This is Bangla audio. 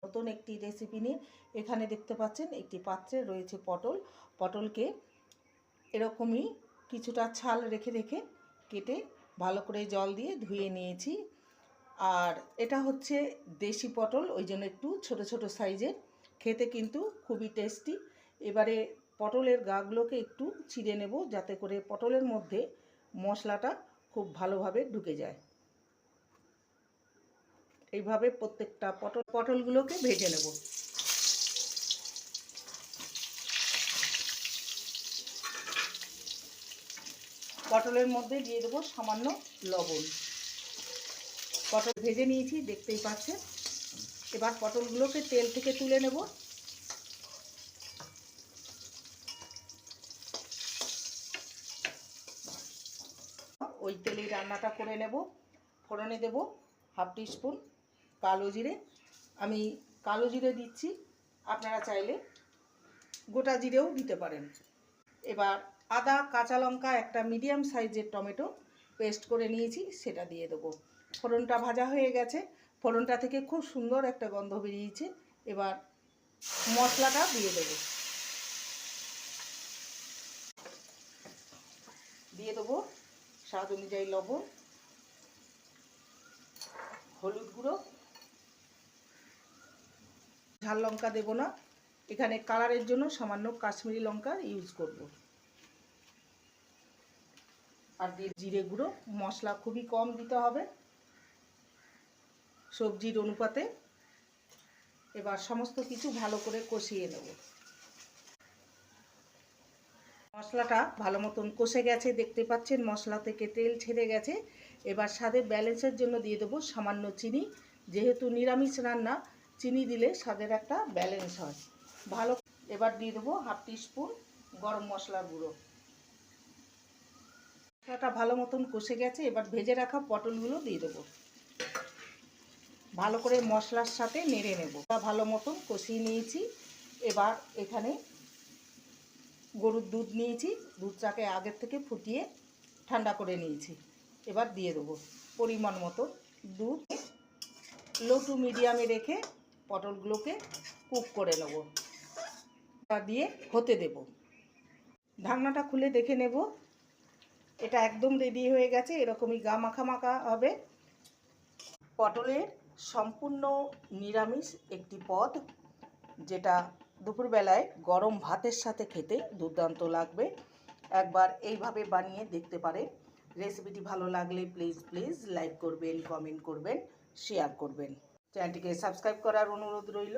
নতুন একটি রেসিপি নিয়ে এখানে দেখতে পাচ্ছেন একটি পাত্রে রয়েছে পটলকে এরকমই কিছুটা ছাল রেখে রেখে কেটে ভালো করে জল দিয়ে ধুয়ে নিয়েছি। আর এটা হচ্ছে দেশি পটল, ওই জন্য একটু ছোট ছোট সাইজের, খেতে কিন্তু খুবই টেস্টি। এবারে পটলের গাগুলোকে একটু চিড়ে নেব যাতে করে পটলের মধ্যে মশলাটা খুব ভালোভাবে ঢুকে যায়। এইভাবে প্রত্যেকটা পটলগুলোকে ভেজে নেব। পটলের মধ্যে দিয়ে দেবো সামান্য লবণ। পটল ভেজে নিয়েছি দেখতেই পাচ্ছেন। এবার পটলগুলোকে তেল থেকে তুলে নেব। ওই তেলেই রান্নাটা করে নেব। ফোড়নে দেব হাফ টিস্পুন কালো জিরে। আমি কালো জিরে দিচ্ছি, আপনারা চাইলে গোটা জিরেও দিতে পারেন। এবার আদা, কাঁচা লঙ্কা, একটা মিডিয়াম সাইজের টমেটো পেস্ট করে নিয়েছি, সেটা দিয়ে দেবো। ফোড়নটা ভাজা হয়ে গেছে, ফোড়নটা থেকে খুব সুন্দর একটা গন্ধ বেরিয়েছে। এবার মশলাটা দিয়ে দেবো। দিয়ে দেবো স্বাদ অনুযায়ী লবণ, হলুদ গুঁড়ো, ঝাল লঙ্কা দেব না, এখানে কালারের জন্য সামান্য কাশ্মীরি লঙ্কা ইউজ করব। আর দিয়ে জিরে গুঁড়ো। মশলা খুবই কম দিতে হবে সবজির অনুপাতে। এবার সমস্ত কিছু ভালো করে কষিয়ে নেব। মশলাটা ভালো মতন কষে গেছে, দেখতে পাচ্ছেন মশলা থেকে তেল ছেড়ে গেছে। এবার স্বাদের ব্যালেন্সের জন্য দিয়ে দেবো সামান্য চিনি। যেহেতু নিরামিষ রান্না, চিনি দিলে স্বাদের একটা ব্যালেন্স হয় ভালো। এবার দিয়ে দেবো হাফ টিস্পুন গরম মশলার গুঁড়ো। মশলাটা ভালো মতন কষে গেছে, এবার ভেজে রাখা পটলগুলো দিয়ে দেবো। ভালো করে মশলার সাথে নেড়ে নেব। ভালো মতন কষিয়ে নিয়েছি। এবার এখানে গরুর দুধ নিয়েছি, দুধটাকে আগের থেকে ফুটিয়ে ঠান্ডা করে নিয়েছি। এবার দিয়ে দেবো পরিমাণ মতো দুধ। লো টু মিডিয়ামে রেখে পটলগুলোকে কুক করে নেব, দিয়ে হতে দেব। ঢাকনাটা খুলে দেখে নেব, এটা একদম রেডি হয়ে গেছে। এরকমই গা মাখা মাখা হবে। পটলের সম্পূর্ণ নিরামিষ একটি পদ, যেটা দুপুরবেলায় গরম ভাতের সাথে খেতে দুর্দান্ত লাগবে। একবার এইভাবে বানিয়ে দেখতে পারেন। রেসিপিটি ভালো লাগলে প্লিজ লাইক করবেন, কমেন্ট করবেন, শেয়ার করবেন। চ্যানেলটিকে সাবস্ক্রাইব করার অনুরোধ রইল।